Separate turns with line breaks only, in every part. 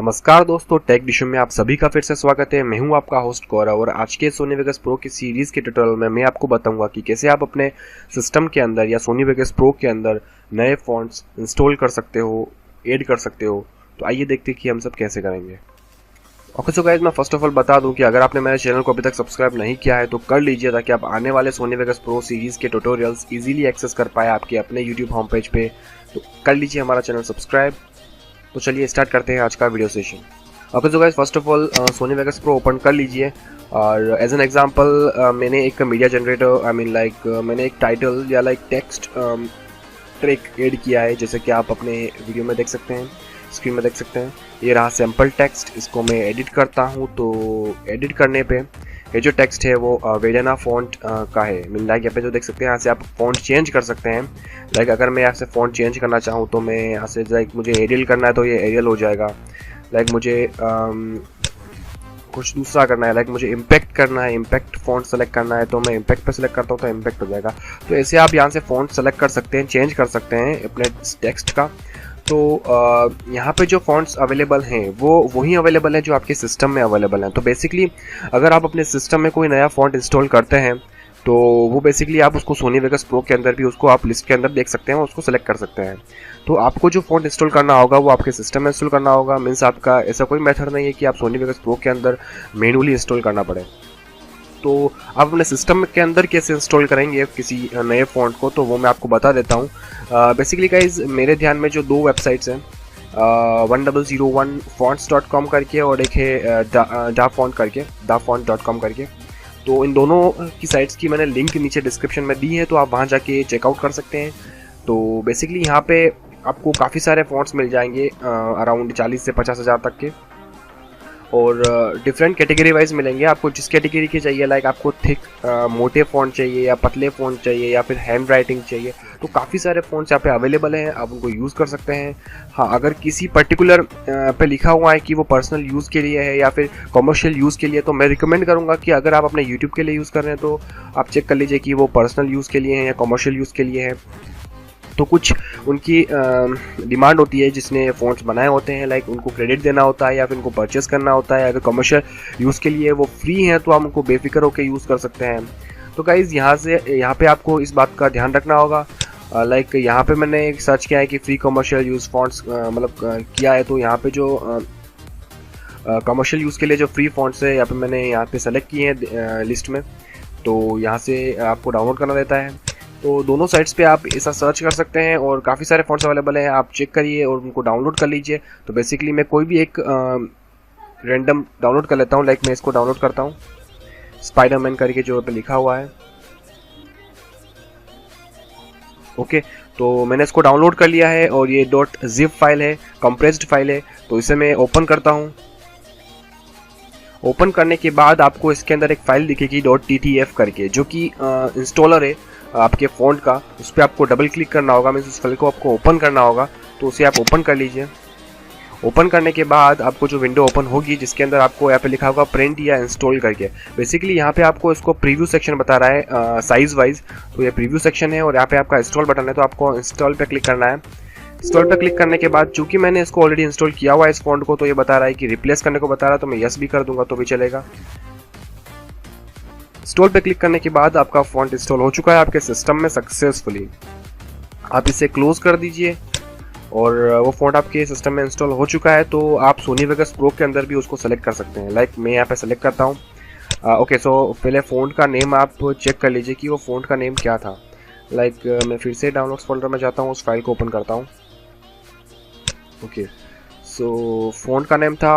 नमस्कार दोस्तों, टेक डिशो में आप सभी का फिर से स्वागत है। मैं हूं आपका होस्ट गौरव और आज के सोनी वेगस प्रो की सीरीज़ के ट्यूटोरियल में मैं आपको बताऊंगा कि कैसे आप अपने सिस्टम के अंदर या सोनी वेगस प्रो के अंदर नए फॉन्ट्स इंस्टॉल कर सकते हो, ऐड कर सकते हो। तो आइए देखते हैं कि हम सब कैसे करेंगे। ओके सो गाइस, मैं फर्स्ट ऑफ ऑल बता दूं कि अगर आपने मेरे चैनल को अभी तक सब्सक्राइब नहीं किया है तो कर लीजिए, ताकि आप आने वाले सोनी वेगस प्रो सीरीज़ के ट्यूटोरियल्स इजीली एक्सेस कर पाए आपके अपने यूट्यूब होम पेज पे। तो कर लीजिए हमारा चैनल सब्सक्राइब। तो चलिए स्टार्ट करते हैं आज का video session. Okay so guys, first of all Sony Vegas pro open कर लीजिए और एज एन एग्जांपल मैंने एक मीडिया जनरेटर मैंने एक टाइटल या टेक्स्ट ट्रैक ऐड किया है, जैसे कि आप अपने वीडियो में देख सकते हैं, स्क्रीन में देख सकते हैं। ये रहा सैम्पल टेक्स्ट। इसको मैं एडिट करता हूँ। तो एडिट करने पे ये जो टेक्स्ट है वो वेडेना फॉन्ट का है। यहाँ पे जो देख सकते हैं, यहाँ से आप फॉन्ट चेंज कर सकते हैं। अगर मैं यहाँ से फॉन्ट चेंज करना चाहूँ तो मैं यहाँ से मुझे एरियल करना है तो ये एरियल हो जाएगा। मुझे कुछ दूसरा करना है, मुझे इम्पैक्ट करना है, इम्पैक्ट फॉन्ट सेलेक्ट करना है तो मैं इम्पैक्ट पे सेलेक्ट करता हूँ तो इम्पैक्ट हो जाएगा। तो ऐसे आप यहाँ से फॉन्ट सेलेक्ट कर सकते हैं, चेंज कर सकते हैं अपने टेक्स्ट का। तो यहाँ पे जो फॉन्ट्स अवेलेबल हैं वो वही अवेलेबल है जो आपके सिस्टम में अवेलेबल हैं। तो बेसिकली अगर आप अपने सिस्टम में कोई नया फॉन्ट इंस्टॉल करते हैं तो वो बेसिकली आप उसको सोनी वेगस प्रो के अंदर भी उसको आप लिस्ट के अंदर देख सकते हैं, उसको सेलेक्ट कर सकते हैं। तो आपको जो फॉन्ट इंस्टॉल करना होगा वो आपके सिस्टम में इंस्टॉल करना होगा। मीन्स आपका ऐसा कोई मेथड नहीं है कि आप सोनी वेगस प्रो के अंदर मैनुअली इंस्टॉल करना पड़े। तो आप अपने सिस्टम के अंदर कैसे इंस्टॉल करेंगे किसी नए फॉन्ट को, तो वो मैं आपको बता देता हूँ। बेसिकली गाइज, मेरे ध्यान में जो दो वेबसाइट्स हैं, 1001fonts.com करके और एक है dafont.com करके। तो इन दोनों की साइट्स की मैंने लिंक नीचे डिस्क्रिप्शन में दी है, तो आप वहाँ जाके चेकआउट कर सकते हैं। तो बेसिकली यहाँ पे आपको काफ़ी सारे फॉन्ट्स मिल जाएंगे, अराउंड 40 से 50,000 तक के, और डिफरेंट कैटेगरी वाइज मिलेंगे। आपको जिस कैटेगरी के चाहिए, आपको थिक मोटे फ़ॉन्ट चाहिए या पतले फ़ॉन्ट चाहिए या फिर हैंड राइटिंग चाहिए, तो काफ़ी सारे फ़ॉन्ट्स यहाँ पे अवेलेबल हैं, आप उनको यूज़ कर सकते हैं। हाँ, अगर किसी पर्टिकुलर पे लिखा हुआ है कि वो पर्सनल यूज़ के लिए है या फिर कमर्शियल यूज़ के लिए, तो मैं रिकमेंड करूँगा कि अगर आप अपने यूट्यूब के लिए यूज़ कर रहे हैं तो आप चेक कर लीजिए कि वो पर्सनल यूज़ के लिए है या कमर्शियल यूज़ के लिए है। तो कुछ उनकी डिमांड होती है जिसने फ़ॉन्ट्स बनाए होते हैं, उनको क्रेडिट देना होता है या फिर उनको परचेस करना होता है। अगर कमर्शियल यूज़ के लिए वो फ्री हैं तो आप उनको बेफिक्र होकर यूज़ कर सकते हैं। तो गाइज़, यहाँ पे आपको इस बात का ध्यान रखना होगा। यहाँ पे मैंने एक सर्च किया है कि फ्री कमर्शियल यूज़ फॉन्ट्स किया है, तो यहाँ पे जो कमर्शियल यूज़ के लिए जो फ्री फॉन्ट्स है यहाँ पे मैंने यहाँ पे सेलेक्ट किए हैं लिस्ट में। तो यहाँ से आपको डाउनलोड करना रहता है। तो दोनों साइट्स पे आप ऐसा सर्च कर सकते हैं और काफ़ी सारे फॉन्ट्स अवेलेबल हैं, आप चेक करिए और उनको डाउनलोड कर लीजिए। तो बेसिकली मैं कोई भी एक रैंडम डाउनलोड कर लेता हूँ। मैं इसको डाउनलोड करता हूँ, स्पाइडरमैन करके जो पे लिखा हुआ है। ओके, तो मैंने इसको डाउनलोड कर लिया है और ये .zip फाइल है, कंप्रेस्ड फाइल है। तो इसे मैं ओपन करता हूँ। ओपन करने के बाद आपको इसके अंदर एक फाइल दिखेगी .ttf करके, जो कि इंस्टॉलर है आपके फ़ॉन्ट का। उस पर आपको डबल क्लिक करना होगा, मीन्स उस फाइल को आपको ओपन करना होगा। तो उसे आप ओपन कर लीजिए। ओपन करने के बाद आपको जो विंडो ओपन होगी जिसके अंदर आपको यहाँ पे लिखा होगा प्रिंट या इंस्टॉल करके। बेसिकली यहाँ पे आपको इसको प्रीव्यू सेक्शन बता रहा है साइज वाइज। तो ये प्रीव्यू सेक्शन है और यहाँ पे आपका इंस्टॉल बटन है, तो आपको इंस्टॉल पे क्लिक करना है। इंस्टॉल पे क्लिक करने के बाद चूंकि मैंने इसको ऑलरेडी इंस्टॉल किया हुआ है इस फॉन्ट को, तो ये बता रहा है कि रिप्लेस करने को बता रहा है, तो मैं यस भी कर दूंगा तो भी चलेगा। इंस्टॉल पे क्लिक करने के बाद आपका फॉन्ट इंस्टॉल हो चुका है आपके सिस्टम में सक्सेसफुली। आप इसे क्लोज कर दीजिए और वो फॉन्ट आपके सिस्टम में इंस्टॉल हो चुका है। तो आप सोनी वेगस प्रो के अंदर भी उसको सेलेक्ट कर सकते हैं। मैं यहाँ पे सेलेक्ट करता हूँ। ओके, सो पहले फ़ॉन्ट का नेम आप चेक कर लीजिए कि वो फ़ॉन्ट का नेम क्या था। मैं फिर से डाउनलोड्स फोल्डर में जाता हूँ, उस फाइल को ओपन करता हूँ। ओके, सो फ़ॉन्ट का नेम था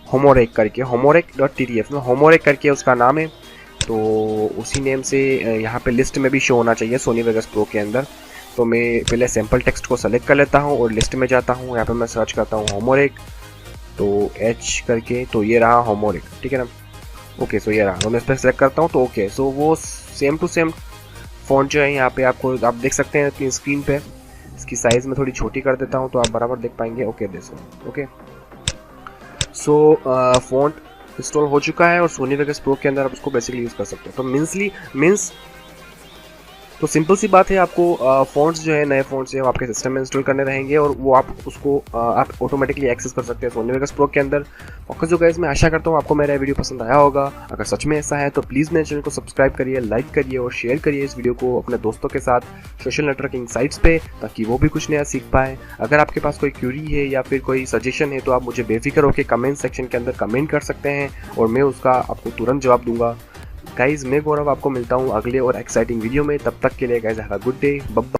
होमोरेक करके, homoreck.ttf में होमोरेक करके उसका नाम है। तो उसी नेम से यहाँ पे लिस्ट में भी शो होना चाहिए सोनी वेगस प्रो के अंदर। तो मैं पहले सैम्पल टेक्स्ट को सेलेक्ट कर लेता हूँ और लिस्ट में जाता हूँ। यहाँ पे मैं सर्च करता हूँ होमोरेक, तो H करके, तो ये रहा होमोरेक, ठीक है ना। ओके, सो ये रहा, तो मैं इस पर सेलेक्ट करता हूँ। तो ओके, सो वो सेम टू सेम फॉन्ट जो है यहाँ पे आपको आप देख सकते हैं अपनी स्क्रीन पे। इसकी साइज़ में थोड़ी छोटी कर देता हूँ तो आप बराबर देख पाएंगे। ओके, देखो। ओके, सो फॉन्ट इंस्टॉल हो चुका है और सोनी वेगस प्रो के अंदर आप उसको बेसिकली यूज़ कर सकते हैं। तो मीन्स तो सिंपल सी बात है, आपको फ़ॉन्ट्स जो है, नए फ़ॉन्ट्स जो है, वो आपके सिस्टम में इंस्टॉल करने रहेंगे और वो आप उसको आप ऑटोमेटिकली एक्सेस कर सकते हैं सोनी वेगस प्रो के अंदर। ओके जो गाइस, मैं आशा करता हूँ आपको मेरा वीडियो पसंद आया होगा। अगर सच में ऐसा है तो प्लीज़ मेरे चैनल को सब्सक्राइब करिए, लाइक करिए और शेयर करिए इस वीडियो को अपने दोस्तों के साथ सोशल नेटवर्किंग साइट्स पे, ताकि वो भी कुछ नया सीख पाए। अगर आपके पास कोई क्यूरी है या फिर कोई सजेशन है तो आप मुझे बेफिक्र होकर कमेंट सेक्शन के अंदर कमेंट कर सकते हैं और मैं उसका आपको तुरंत जवाब दूंगा। गाइज मैं गौरव आपको मिलता हूँ अगले और एक्साइटिंग वीडियो में। तब तक के लिए guys have a good day, bye bye.